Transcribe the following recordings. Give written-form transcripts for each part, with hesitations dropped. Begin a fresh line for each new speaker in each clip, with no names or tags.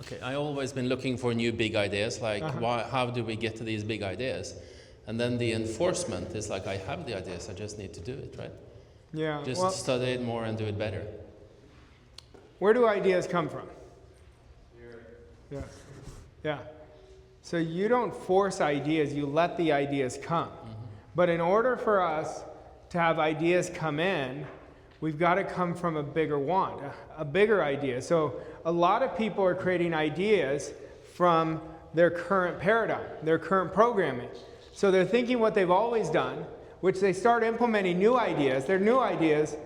Okay, I've always been looking for new big ideas, like how do we get to these big ideas? And then the enforcement is like, I have the ideas, I just need to do it, right?
Yeah.
Just study it more and do it better.
Where do ideas come from? Yeah. Yeah. So you don't force ideas, you let the ideas come. But in order for us to have ideas come in, we've got to come from a bigger want, a bigger idea. So a lot of people are creating ideas from their current paradigm, their current programming. So they're thinking what they've always done, which they start implementing new ideas. They're new ideas,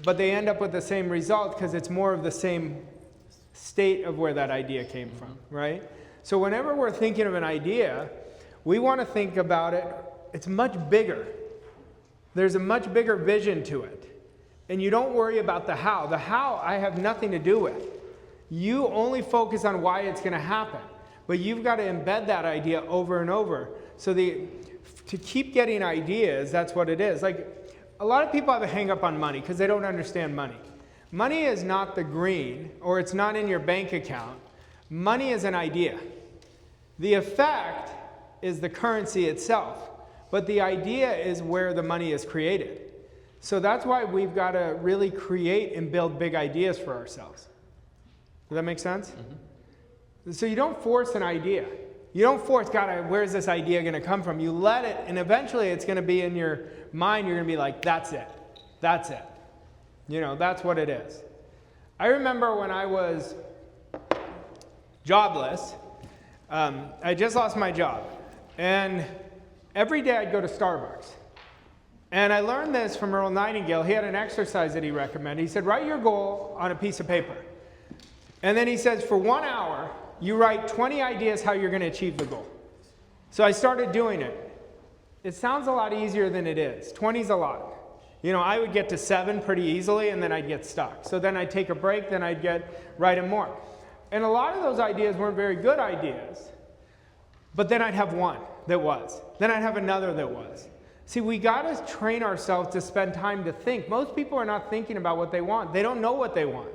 but they end up with the same result because it's more of the same state of where that idea came from, right? So whenever we're thinking of an idea, we want to think about it, it's much bigger. There's a much bigger vision to it. And you don't worry about the how. The how I have nothing to do with. You only focus on why it's going to happen. But you've got to embed that idea over and over. So to keep getting ideas, that's what it is. Like, a lot of people have a hang up on money because they don't understand money. Money is not the green, or it's not in your bank account. Money is an idea. The effect is the currency itself. But the idea is where the money is created. So that's why we've got to really create and build big ideas for ourselves. Does that make sense? So you don't force an idea. You don't force, God, where's this idea going to come from? You let it, and eventually it's going to be in your mind. You're going to be like, that's it. That's it. You know, that's what it is. I remember when I was jobless, I just lost my job. And every day I'd go to Starbucks. And I learned this from Earl Nightingale. He had an exercise that he recommended. He said, write your goal on a piece of paper. And then he says, for 1 hour, you write 20 ideas how you're going to achieve the goal. So I started doing it. It sounds a lot easier than it is. 20 is a lot. You know, I would get to 7 pretty easily, and then I'd get stuck. So then I'd take a break, then I'd write them more. And a lot of those ideas weren't very good ideas. But then I'd have one that was. Then I'd have another that was. See, we got to train ourselves to spend time to think. Most people are not thinking about what they want. They don't know what they want.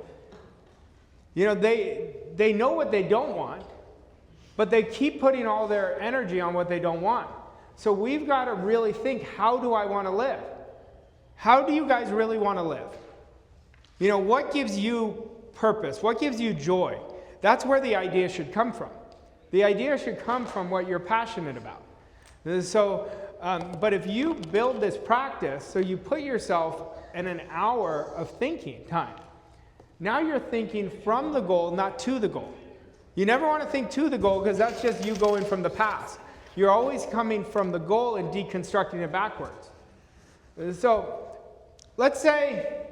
You know, they know what they don't want, but they keep putting all their energy on what they don't want. So we've got to really think, how do I want to live? How do you guys really want to live? You know, what gives you purpose? What gives you joy? That's where the idea should come from. The idea should come from what you're passionate about. So, but if you build this practice, so you put yourself in an hour of thinking time, now you're thinking from the goal, not to the goal. You never want to think to the goal because that's just you going from the past. You're always coming from the goal and deconstructing it backwards. So let's say